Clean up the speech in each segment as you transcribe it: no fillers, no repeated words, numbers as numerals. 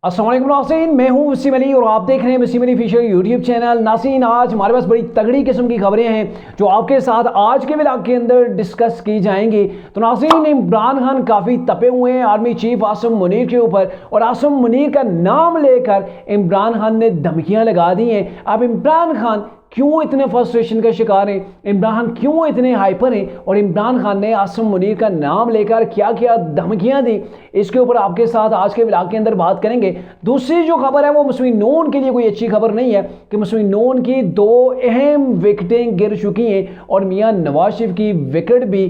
अस्सलाम वालेकुम नाज़रीन, मैं हूं वसीम अली और आप देख रहे हैं Wasim Ali official YouTube channel. नाज़रीन, आज हमारे पास बड़ी तगड़ी किस्म की खबरें हैं जो आपके साथ आज के व्लॉग के अंदर डिस्कस की जाएंगी। तो नाज़रीन, इमरान खान काफ़ी तपे हुए हैं आर्मी चीफ आसिम मुनीर के ऊपर, और आसिम मुनीर का नाम लेकर इमरान खान ने धमकियाँ लगा दी हैं। अब इमरान खान क्यों इतने फ्रस्ट्रेशन का शिकार हैं, इमरान खान क्यों इतने हाइपर हैं, और इमरान खान ने आसिम मुनीर का नाम लेकर क्या क्या धमकियां दी, इसके ऊपर आपके साथ आज के व्लॉग के अंदर बात करेंगे। दूसरी जो खबर है वो मुस्लिम नून के लिए कोई अच्छी खबर नहीं है कि मुस्लिम नून की दो अहम विकेटें गिर चुकी हैं और मियां नवाज शरीफ की विकेट भी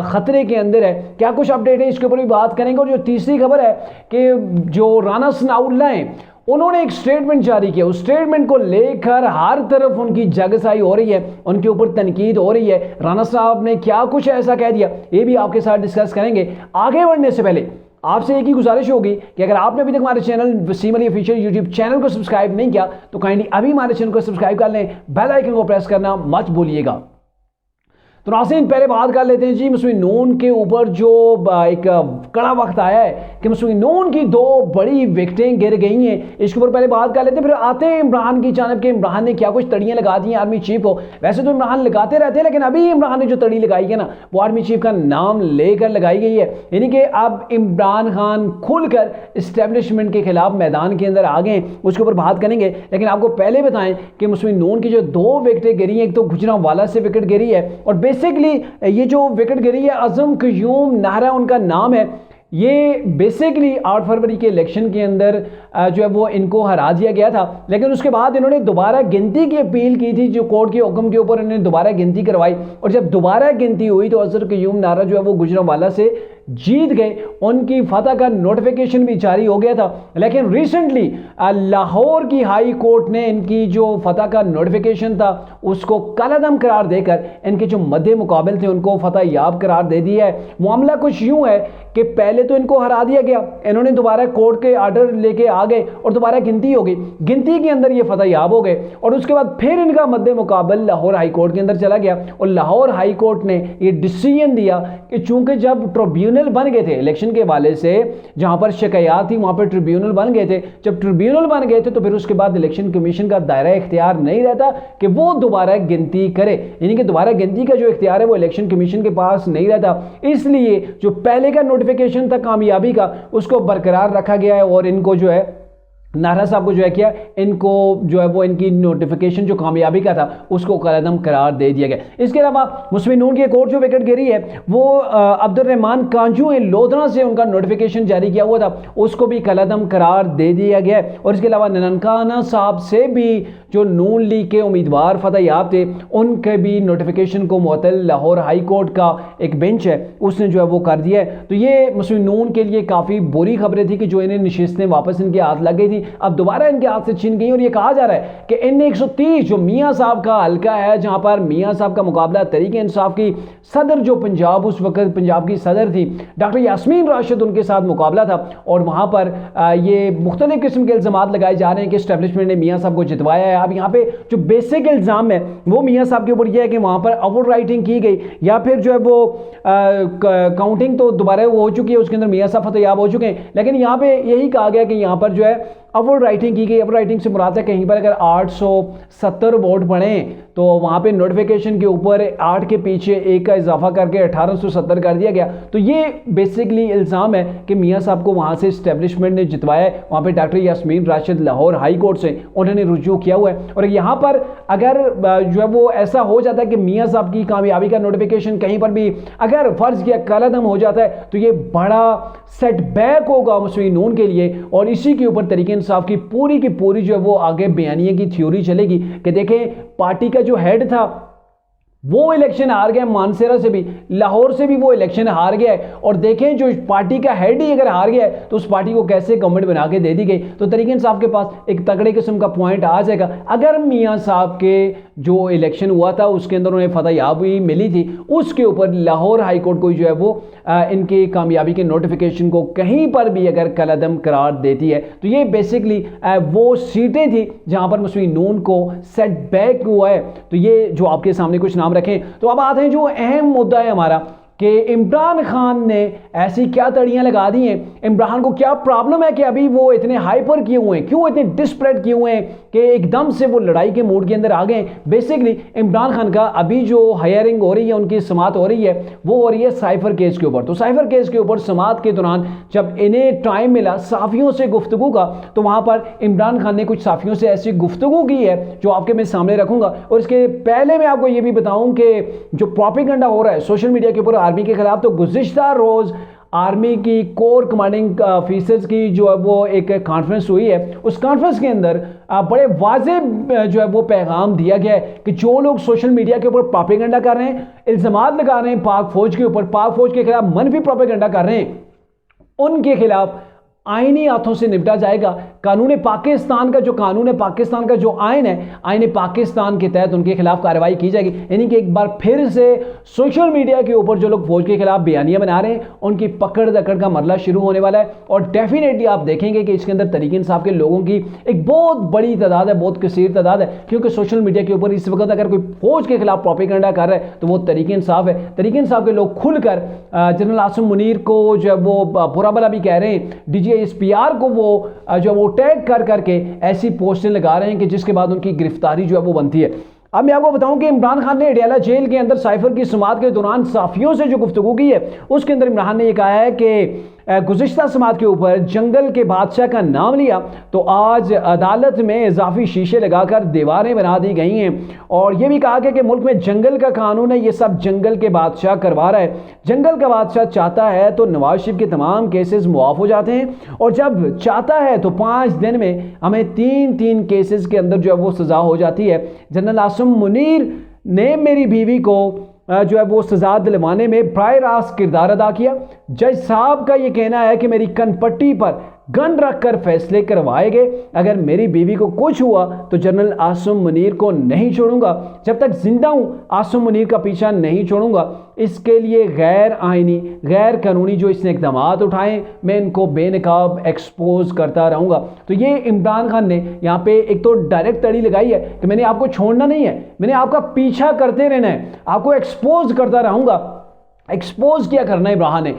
खतरे के अंदर है। क्या कुछ अपडेट है इसके ऊपर भी बात करेंगे। और जो तीसरी खबर है कि जो राना सनाउल्लाह हैं उन्होंने एक स्टेटमेंट जारी किया, उस स्टेटमेंट को लेकर हर तरफ उनकी जगसाई हो रही है, उनके ऊपर तनकीद हो रही है। राना साहब ने क्या कुछ ऐसा कह दिया, ये भी आपके साथ डिस्कस करेंगे। आगे बढ़ने से पहले आपसे एक ही गुजारिश होगी कि अगर आपने अभी तक हमारे channel Wasim Ali official YouTube channel को सब्सक्राइब नहीं किया तो काइंडली अभी हमारे चैनल को सब्सक्राइब कर लें, बेल आइकन को प्रेस करना मत भूलिएगा। तो नाज़रीन, पहले बात कर लेते हैं जी मुस्लिम नून के ऊपर जो एक कड़ा वक्त आया है कि मुस्लिम नून की दो बड़ी विकेटें गिर गई हैं। इसके ऊपर पहले बात कर लेते हैं, फिर आते हैं इमरान की जानब के इमरान ने क्या कुछ तड़ियाँ लगा दी हैं आर्मी चीफ को। वैसे तो इमरान लगाते रहते हैं, लेकिन अभी इमरान ने जो तड़ी लगाई है ना वो आर्मी चीफ का नाम लेकर लगाई गई है। यानी कि अब इमरान खान खुलकर इस्टेब्लिशमेंट के खिलाफ मैदान के अंदर आ गए, उसके ऊपर बात करेंगे। लेकिन आपको पहले बताएं कि मुस्लिम नून की जो दो विकेटें गिरी हैं, एक तो गुजरांवाला से विकेट गिरी है, और बेसिकली ये जो विकेट गिरी है आजम क्यूम नाहरा उनका नाम है। ये बेसिकली 8 फरवरी के इलेक्शन के अंदर जो है वो इनको हरा दिया गया था, लेकिन उसके बाद इन्होंने दोबारा गिनती की अपील की थी, जो कोर्ट के हुक्म के ऊपर इन्होंने दोबारा गिनती करवाई, और जब दोबारा गिनती हुई तो अजहर क्यूम नाहरा जो है वो गुजरांवाला से जीत गए। उनकी फतह का नोटिफिकेशन भी जारी हो गया था, लेकिन रिसेंटली लाहौर की हाई कोर्ट ने इनकी जो फतह का नोटिफिकेशन था उसको कलअदम करार देकर इनके जो मध्य मुकाबिल थे उनको फतह याब करार दे दिया है। मामला कुछ यूं है कि पहले तो इनको हरा दिया गया, इन्होंने दोबारा कोर्ट के आर्डर लेके आ गए और दोबारा गिनती हो गई, गिनती के अंदर ये फतह याब हो गए, और उसके बाद फिर इनका मध्य मुकाबिल लाहौर हाई कोर्ट के अंदर चला गया, और लाहौर हाई कोर्ट ने ये डिसीजन दिया कि चूंकि जब ट्रिब्यूनल बन गए थे इलेक्शन के वाले से, जहां पर शिकायत थी वहां पर ट्रिब्यूनल बन गए थे, जब ट्रिब्यूनल बन गए थे तो फिर उसके बाद इलेक्शन कमीशन का दायरा इख्तियार नहीं रहता कि वो दोबारा गिनती करे, यानी कि दोबारा गिनती का जो इख्तियार है वो इलेक्शन कमीशन के पास नहीं रहता। इसलिए जो पहले का नोटिफिकेशन था कामयाबी का उसको बरकरार रखा गया है, और इनको जो है नाहरा साहब को जो है क्या इनको जो है वो इनकी नोटिफिकेशन जो कामयाबी का था उसको कलअदम करार दे दिया गया। इसके अलावा मुस्लिम नून की एक और जो विकेट गिरी है वो अब्दुल रहमान कांजू लोधरा से उनका नोटिफिकेशन जारी किया हुआ था, उसको भी कलअदम करार दे दिया गया है। और इसके अलावा ननकाना साहब से भी जो नून लीग के उम्मीदवार फतह याब थे उनके भी नोटिफिकेशन को मुअत्तल लाहौर हाई कोर्ट का एक बेंच है उसने जो है वो कर दिया है। तो ये मुस्लिम नून के लिए काफ़ी बुरी खबरें थी कि जो इन्हें नशिस्तें वापस इनके हाथ लग गई थी, अब दोबारा इनके हाथ से छीन गई। और ये कहा जा रहा है कि इन 130 जो मियां साहब का हल्का है, जहां पर मियां साहब का मुकाबला तहरीक इंसाफ की सदर जो पंजाब उस वक्त पंजाब की सदर थी डॉक्टर यास्मीन राशिद, उनके साथ मुकाबला था, और वहां पर ये मुख्तलिफ किस्म के इल्जाम लगाए जा रहे हैं कि एस्टेब्लिशमेंट ने मियां साहब को जितवाया है। अब यहाँ पे जो बेसिक इल्जाम है वो मियां साहब के ऊपर यह है कि वहां पर ओवर राइटिंग की गई, या फिर जो है वो काउंटिंग तो दोबारा हो चुकी है, उसके अंदर मियां साहब फतह याब हो चुके हैं, लेकिन यहाँ पे यही कहा गया कि यहाँ पर जो है अपवर्ड राइटिंग की गई। अपवर्ड राइटिंग से मुराद है कहीं पर अगर 870 वोट पड़े तो वहाँ पे नोटिफिकेशन के ऊपर 8 के पीछे 1 का इजाफा करके 1870 कर दिया गया। तो ये बेसिकली इल्ज़ाम है कि मियां साहब को वहाँ से इस्टेब्लिशमेंट ने जितवाया है। वहाँ पे doctor Yasmin Rashid Lahore high court से उन्होंने रुजू किया हुआ है, और यहाँ पर अगर जो है वो ऐसा हो जाता है कि मियां साहब की कामयाबी का नोटिफिकेशन कहीं पर भी अगर फ़र्ज़ किया कलअदम हो जाता है तो ये बड़ा सेटबैक होगा मुस्लिम नून के लिए, और इसी के ऊपर तरीके इंसाफ की पूरी जो है वो आगे बयानिए की थ्योरी चलेगी कि देखें पार्टी का जो हेड था वो इलेक्शन हार गया, मानसेरा से भी लाहौर से भी वो इलेक्शन हार गया है, और देखें जो पार्टी का हेड ही अगर हार गया है तो उस पार्टी को कैसे गवर्नमेंट बना के दे दी गई। तो तरीके इंसाफ के पास एक तगड़े किस्म का पॉइंट आ जाएगा। अगर मियां साहब के जो इलेक्शन हुआ था उसके अंदर उन्हें फतह याबी मिली थी, उसके ऊपर लाहौर हाई कोर्ट को जो है वो इनकी कामयाबी के नोटिफिकेशन को कहीं पर भी अगर कलअदम करार देती है तो ये बेसिकली वो सीटें थी जहां पर मुस्लिम नून को सेटबैक हुआ है। तो ये जो आपके सामने कुछ नाम रखें। तो अब आते हैं जो अहम मुद्दा है हमारा कि इमरान खान ने ऐसी क्या तड़ियां लगा दी हैं, इमरान को क्या प्रॉब्लम है कि अभी वो इतने हाइपर किए हुए हैं, क्यों इतने डिस्परेट किए हुए हैं कि एकदम से वो लड़ाई के मूड के अंदर आ गए। बेसिकली इमरान खान का अभी जो हायरिंग हो रही है, उनकी समाअत हो रही है, वो हो रही है साइफर केस के ऊपर। तो साइफर केस के ऊपर समाअत के दौरान जब इन्हें टाइम मिला साफियों से गुफ्तगू का, तो वहां पर इमरान खान ने कुछ साफियों से ऐसी गुफ्तगू की है जो आपके मैं सामने रखूंगा। और इसके पहले मैं आपको ये भी बताऊं कि जो प्रोपेगेंडा हो रहा है सोशल मीडिया के ऊपर आर्मी के खिलाफ, तो गुज़िश्ता रोज आर्मी की कोर कमांडिंग ऑफिसर्स की जो है वो एक कॉन्फ्रेंस हुई है। उस कॉन्फ्रेंस के अंदर बड़े वाज़े जो है वो पैगाम दिया गया है कि जो लोग सोशल मीडिया के ऊपर प्रोपेगेंडा कर रहे हैं, इल्ज़ामात लगा रहे हैं पाक फौज के ऊपर, पाक फौज के खिलाफ मनफी प्रोपेगेंडा कर रहे हैं, उनके खिलाफ आईनी हाथों से निपटा जाएगा। कानून पाकिस्तान का जो कानून है, पाकिस्तान का जो आइन है, आइन पाकिस्तान के तहत उनके खिलाफ कार्रवाई की जाएगी। यानी कि एक बार फिर से सोशल मीडिया के ऊपर जो लोग फौज के खिलाफ बयानियां बना रहे हैं, उनकी पकड़ दकड़ का मरला शुरू होने वाला है। और डेफिनेटली आप देखेंगे कि इसके अंदर तरीके इंसाफ के लोगों की एक बहुत बड़ी तादाद है, बहुत कसीर तादाद है, क्योंकि सोशल मीडिया के ऊपर इस वक्त अगर कोई फौज के खिलाफ प्रोपेगेंडा कर रहा है तो वो तरीके इंसाफ है। तरीके इंसाफ के लोग खुलकर जनरल आसिम मुनीर को जो है वो बुरा भला भी कह रहे हैं, DGSPR को वो जो वो टैग कर करके ऐसी पोस्टें लगा रहे हैं कि जिसके बाद उनकी गिरफ्तारी जो है वो बनती है। अब मैं आपको बताऊं कि इमरान खान ने अडयाला जेल के अंदर साइफर की समाअत के दौरान साफियों से जो गुफ्तगू की है, उसके अंदर इमरान ने यह कहा है कि गुज़िश्ता समाअत के ऊपर जंगल के बादशाह का नाम लिया तो आज अदालत में इजाफी शीशे लगाकर दीवारें बना दी गई हैं। और यह भी कहा गया कि मुल्क में जंगल का कानून है, ये सब जंगल के बादशाह करवा रहा है। जंगल का बादशाह चाहता है तो नवाज शरीफ के तमाम केसेस मुआफ हो जाते हैं, और जब चाहता है तो 5 दिन में हमें 3 केसेस के अंदर जो है वो सजा हो जाती है। जनरल आसिम मुनीर ने मेरी बीवी को जो है वो सजा दिलवाने में बराह रास्त किरदार अदा किया। जज साहब का ये कहना है कि मेरी कनपट्टी पर गन रखकर फैसले करवाए गए। अगर मेरी बीवी को कुछ हुआ तो जनरल आसिम मुनीर को नहीं छोड़ूंगा, जब तक जिंदा हूं आसिम मुनीर का पीछा नहीं छोड़ूंगा। इसके लिए गैर आइनी गैर कानूनी जो इसने इकदाम उठाए, मैं इनको बेनकाब एक्सपोज करता रहूंगा। तो ये इमरान खान ने यहाँ पे एक तो डायरेक्ट तड़ी लगाई है कि मैंने आपको छोड़ना नहीं है, मैंने आपका पीछा करते रहना है, आपको एक्सपोज करता रहूंगा। एक्सपोज किया करना इमरान ने।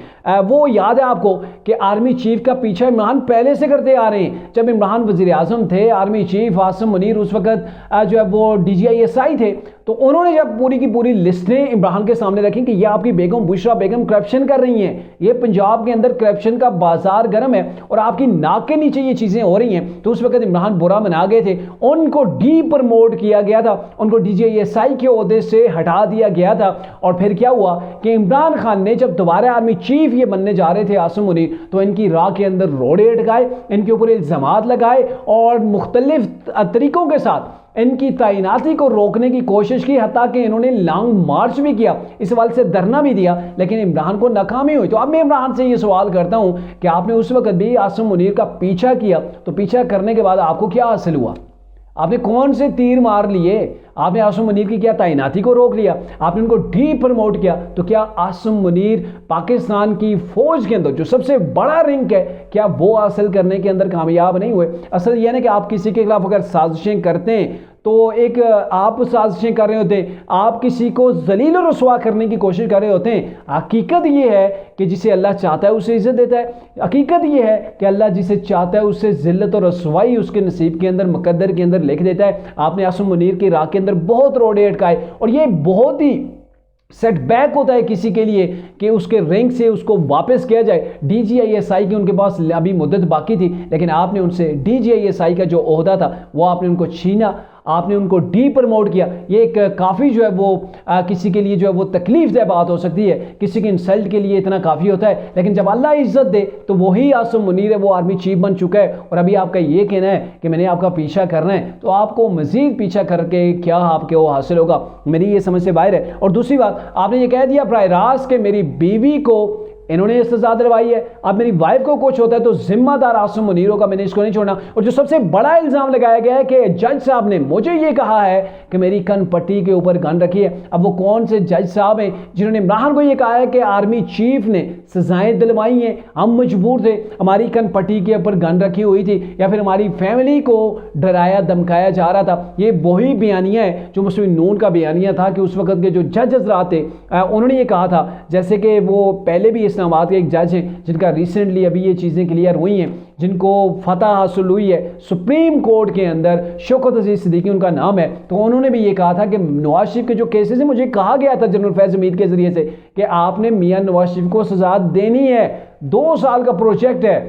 वो याद है आपको कि आर्मी चीफ का पीछा इमरान पहले से करते आ रहे हैं। जब इमरान वज़ीर आज़म थे, आर्मी चीफ आसिम मुनीर उस वक्त जो है वो DGISI थे, तो उन्होंने जब पूरी की पूरी लिस्टें इमरान के सामने रखी कि ये आपकी बेगम बुशरा बेगम करप्शन कर रही हैं, ये पंजाब के अंदर करप्शन का बाजार गर्म है और आपकी नाक के नीचे ये चीज़ें हो रही हैं, तो उस वक्त इमरान बुरा मना गए थे। उनको प्रमोट किया गया था, उनको DGISI के ओहदे से हटा दिया गया था। और फिर क्या हुआ कि इमरान खान ने जब दोबारा आर्मी चीफ ये बनने जा रहे थे आसिम मुनीर, तो इनकी राह के अंदर रोड़े अटकाए, इनके ऊपर इल्ज़ामात लगाए और मुख्तलिफ तरीकों के साथ इनकी तैनाती को रोकने की कोशिश की, हत्ता कि इन्होंने लॉन्ग मार्च भी किया, इस हवाले से धरना भी दिया, लेकिन इमरान को नाकामी हुई। तो अब मैं इमरान से ये सवाल करता हूं कि आपने उस वक्त भी आसिम मुनीर का पीछा किया, तो पीछा करने के बाद आपको क्या हासिल हुआ? आपने कौन से तीर मार लिए? आपने आसिम मुनीर की क्या तैनाती को रोक लिया? आपने उनको प्रमोट किया, तो क्या आसिम मुनीर पाकिस्तान की फौज के अंदर जो सबसे बड़ा रैंक है, क्या वो हासिल करने के अंदर कामयाब नहीं हुए? असल यह है कि आप किसी के खिलाफ अगर साजिशें करते हैं तो एक आप साजिशें कर रहे होते हैं, आप किसी को जलील और रसवा करने की कोशिश कर रहे होते हैं। हकीकत ये है कि जिसे अल्लाह चाहता है उसे इज्जत देता है। हकीकत ये है कि अल्लाह जिसे चाहता है उससे जिल्लत और रसवाई उसके नसीब के अंदर मुकद्दर के अंदर लिख देता है। आपने आसिम मुनीर की राह के अंदर बहुत रोड़े अटकाए, और ये बहुत ही सेटबैक होता है किसी के लिए कि उसके रैंक से उसको वापस किया जाए। DGISI की उनके पास अभी मुद्दत बाकी थी, लेकिन आपने उनसे DGISI का जो ओहदा था वो आपने उनको छीना, आपने उनको प्रमोट किया। ये एक काफ़ी जो है वो किसी के लिए जो है वो तकलीफ-दह बात हो सकती है, किसी के इंसल्ट के लिए इतना काफ़ी होता है, लेकिन जब अल्लाह इज्जत दे तो वही आसिम मुनीर है, वो आर्मी चीफ बन चुका है। और अभी आपका ये कहना है कि मैंने आपका पीछा करना है, तो आपको मज़ीद पीछा करके क्या आपके वो हासिल होगा? मेरी ये समझ से बाहर है। और दूसरी बात, आपने ये कह दिया बराह रास्त कि मेरी बीवी को इन्होंने ये सजा दिलवाई है। अब मेरी वाइफ को कुछ होता है तो जिम्मेदार आसिम मुनीर होगा, मैंने इसको नहीं छोड़ना। और जो सबसे बड़ा इल्जाम लगाया गया है कि जज साहब ने मुझे ये कहा है कि मेरी कन पट्टी के ऊपर गन रखी है। अब वो कौन से जज साहब हैं जिन्होंने इमरान को ये कहा है कि आर्मी चीफ ने सजाएं दिलवाई हैं, हम मजबूर थे, हमारी कन पट्टी के ऊपर गन रखी हुई थी, या फिर हमारी फैमिली को डराया धमकाया जा रहा था। ये वही बयानिया है जो मुस्लिम नून का बयानिया था कि उस वक्त के जो जज हजरात थे उन्होंने ये कहा था, जैसे कि वो पहले भी इस्लामाबाद के एक जज हैं जिनका रिसेंटली अभी ये चीज़ें क्लियर हुई हैं, जिनको फतह हासिल हुई है सुप्रीम कोर्ट के अंदर, शौकत अजीज सिद्दीकी उनका नाम है। तो उन्होंने भी ये कहा था कि नवाज शरीफ के जो केसेस हैं, मुझे कहा गया था जनरल फैज़ हमीद के जरिए से कि आपने मियां नवाज शरीफ को सजा देनी है, 2 साल का प्रोजेक्ट है,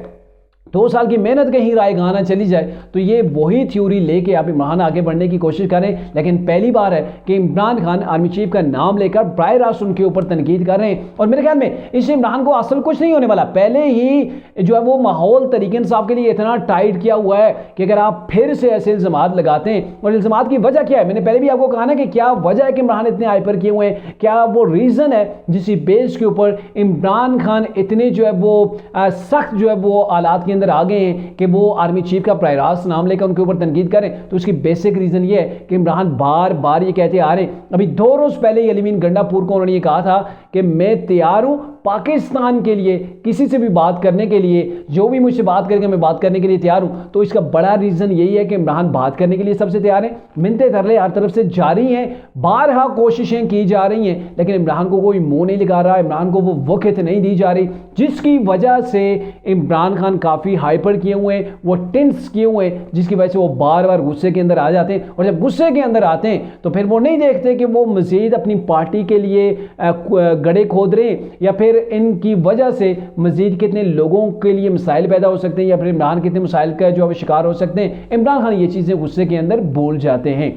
2 साल की मेहनत कहीं रायगाना चली जाए। तो ये वही थ्योरी लेके आप इमरान आगे बढ़ने की कोशिश करें, लेकिन पहली बार है कि इमरान खान आर्मी चीफ का नाम लेकर बराह रास्त उनके ऊपर तनकीद कर रहे हैं। और मेरे ख्याल में इससे इमरान को असल कुछ नहीं होने वाला, पहले ही जो है वो माहौल तरीके इंसाफ के लिए इतना टाइट किया हुआ है कि अगर आप फिर से ऐसे इल्ज़ामात लगाते हैं, और इल्ज़ामात की वजह क्या है, मैंने पहले भी आपको कहा ना कि क्या वजह है कि इमरान इतने हाइपर किए हुए हैं, क्या वो रीज़न है जिस बेस के ऊपर इमरान खान इतने जो है वो सख्त जो है वो हालात के अंदर आ गए हैं कि वो आर्मी चीफ का बराह रास्त नाम लेकर उनके ऊपर तनकीद करें। तो उसकी बेसिक रीज़न ये है कि इमरान बार बार ये कहते आ रहे हैं, अभी 2 रोज़ पहले यलीमीन गंडापुर को उन्होंने ये कहा था कि मैं तैयार हूँ पाकिस्तान के लिए किसी से भी बात करने के लिए, जो भी मुझसे बात करेंगे मैं बात करने के लिए तैयार हूँ। तो इसका बड़ा रीज़न यही है कि इमरान बात करने के लिए सबसे तैयार हैं, मिन्नतें तरले हर तरफ से जारी हैं, बारहा कोशिशें की जा रही हैं, लेकिन इमरान को कोई मुंह नहीं लगा रहा, इमरान को वो वक़्त नहीं दी जा रही, जिसकी वजह से इमरान खान काफ़ी हाइपर किए हुए हैं, वो टेंस किए हुए हैं, जिसकी वजह से वो बार बार गुस्से के अंदर आ जाते हैं। और जब गुस्से के अंदर आते हैं तो फिर वो नहीं देखते कि वो मज़ीद अपनी पार्टी के लिए गड्ढे खोद रहे हैं, या फिर इनकी वजह से मज़ीद कितने लोगों के लिए मसाइल पैदा हो सकते हैं, या फिर इमरान कितने मसाइल का जो है शिकार हो सकते हैं। इमरान खान ये चीज़ें गुस्से के अंदर बोल जाते हैं।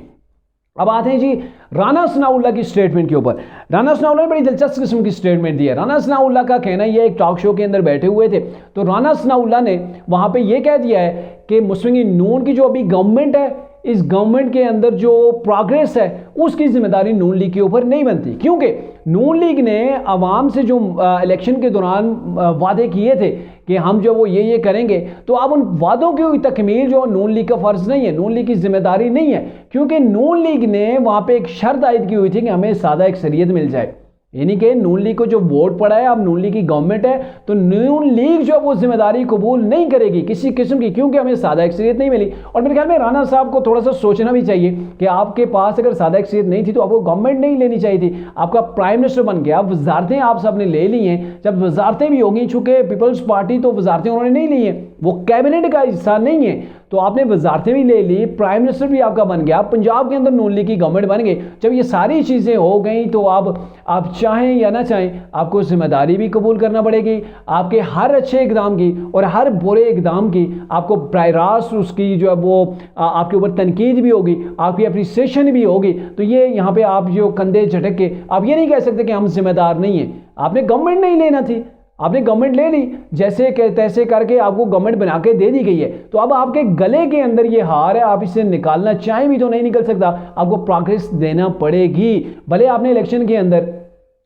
अब आते हैं जी राना सनाउल्लाह की स्टेटमेंट के ऊपर। राना सनाउल्लाह ने बड़ी दिलचस्प किस्म की स्टेटमेंट दी है। राना सनाउल्लाह का कहना यह, एक टॉक शो के अंदर बैठे हुए थे तो राना सनाउल्लाह ने वहां पे यह कह दिया है कि मुस्लिम लीग नून की जो अभी गवर्नमेंट है, इस गवर्नमेंट के अंदर जो प्रोग्रेस है उसकी जिम्मेदारी नून लीग के ऊपर नहीं बनती, क्योंकि नून लीग ने आवाम से जो इलेक्शन के दौरान वादे किए थे कि हम जो वो ये करेंगे, तो अब उन वादों की तकमील जो नून लीग का फ़र्ज़ नहीं है, नून लीग की जिम्मेदारी नहीं है, क्योंकि नून लीग ने वहाँ पे एक शर्त आयद की हुई थी कि हमें सादा अक्सरियत मिल जाए। यानी कि नून लीग को जो वोट पड़ा है, अब नून लीग की गवर्नमेंट है, तो नून लीग जो वो जिम्मेदारी कबूल नहीं करेगी किसी किस्म की, क्योंकि हमें सादा अक्सरियत नहीं मिली। और मेरे ख्याल में राना साहब को थोड़ा सा सोचना भी चाहिए कि आपके पास अगर सादा अक्सरियत नहीं थी तो आपको गवर्नमेंट नहीं लेनी चाहिए थी। आपका प्राइम मिनिस्टर बन गया, वजारतें आप सब ने ले ली हैं, जब वजारतें भी होंगी, चूंकि पीपल्स पार्टी तो वजारतें उन्होंने नहीं ली हैं, वो कैबिनेट का हिस्सा नहीं है, तो आपने वजारतें भी ले ली, प्राइम मिनिस्टर भी आपका बन गया, पंजाब के अंदर नून लीग की गवर्नमेंट बन गई। जब ये सारी चीज़ें हो गई तो अब आप चाहें या ना चाहें आपको जिम्मेदारी भी कबूल करना पड़ेगी, आपके हर अच्छे इकदाम की और हर बुरे इकदाम की आपको बराह रास्त उसकी जो है वो आपके ऊपर तनकीद भी होगी, आपकी अप्रिसिएशन भी होगी। तो ये यहाँ पे आप जो कंधे झटक के आप ये नहीं कह सकते कि हम जिम्मेदार नहीं हैं, आपने गवर्नमेंट नहीं लेना थी, आपने गवर्नमेंट ले ली, जैसे तैसे करके आपको गवर्नमेंट बना के दे दी गई है, तो अब आपके गले के अंदर ये हार है, आप इसे निकालना चाहें भी तो नहीं निकल सकता, आपको प्रोग्रेस देना पड़ेगी। भले आपने इलेक्शन के अंदर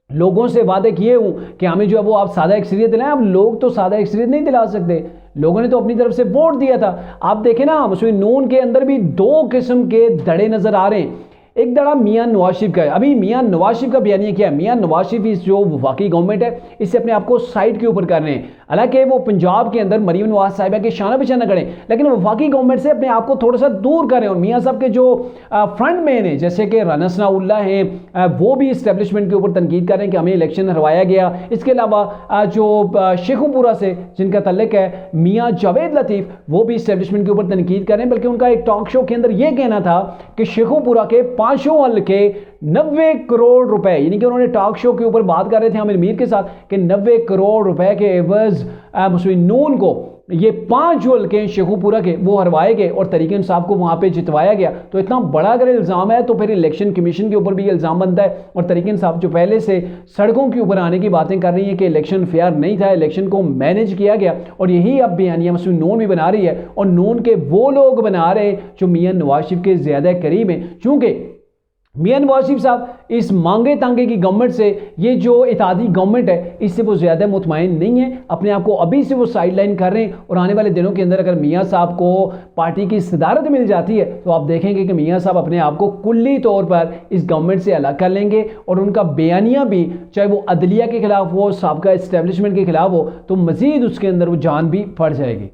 लोगों से वादे किए हूं कि हमें जो है वो आप सादा अक्सरियत दिलाएं, अब लोग तो सादा अक्सरियत नहीं दिला सकते, लोगों ने तो अपनी तरफ से वोट दिया था। आप देखें ना, मुस्लिम नून के अंदर भी 2 किस्म के धड़े नजर आ रहे हैं। एक दड़ा मियां नवाज शरीफ का है। अभी मियां नवाज शरीफ का बयानिया क्या है, मियां नवाज शरीफ इस जो वफाकी गवर्नमेंट है इससे अपने आप को साइड के ऊपर कर रहे हैं, हालांकि वो पंजाब के अंदर मरीम नवाज साहिबा के शाना पे न करें, लेकिन वफाकी गवर्नमेंट से अपने आप को थोड़ा सा दूर करें। और मियां साहब के जो फ्रंट मैन है जैसे कि राना सनाउल्लाह हैं, वो भी इस्टेब्लिशमेंट के ऊपर तनकीद कर रहे हैं कि हमें इलेक्शन हरवाया गया। इसके अलावा जो शेखुपुरा से जिनका तल्लुक है मियां जावेद लतीफ़, वो भी इस्टेब्लिशमेंट के ऊपर तनकीद कर रहे हैं, बल्कि उनका एक टॉक शो के अंदर यह कहना था कि शेखुपुरा के 5 हल्के 90 करोड़ रुपए, यानी कि उन्होंने टॉक शो के ऊपर बात कर रहे थे आमिर मीर के साथ कि 90 करोड़ रुपए के एवज मुस्लिम नून को ये 5 हल्के शेखुपुरा के वो हरवाए गए और तरीके इंसाफ को वहां पे जितवाया गया। तो इतना बड़ा अगर इल्ज़ाम है तो फिर इलेक्शन कमीशन के ऊपर भी इल्ज़ाम बनता है, और तरीके इंसाफ जो पहले से सड़कों के ऊपर आने की बातें कर रही है कि इलेक्शन फेयर नहीं था, इलेक्शन को मैनेज किया गया, और यही अब बयानिया मुस्लिम नून भी बना रही है, और नून के वो लोग बना रहे हैं जो मियां नवाज शरीफ के ज़्यादा करीब हैं। चूँकि मियां नवाज शरीफ साहब इस मांगे तांगे की गवर्नमेंट से, ये जो इत्तेहादी गवर्नमेंट है, इससे वो ज़्यादा मुतमईन नहीं है। अपने आप को अभी से वो साइड लाइन कर रहे हैं और आने वाले दिनों के अंदर अगर मियां साहब को पार्टी की सदारत मिल जाती है तो आप देखेंगे कि मियां साहब अपने आप को कुल्ली तौर पर इस गवर्नमेंट से अलग कर लेंगे और उनका बयानिया भी, चाहे वो अदलिया के खिलाफ हो, साबका इस्टेब्लिशमेंट के खिलाफ हो, तो मज़ीद उसके अंदर वो जान भी पड़ जाएगी।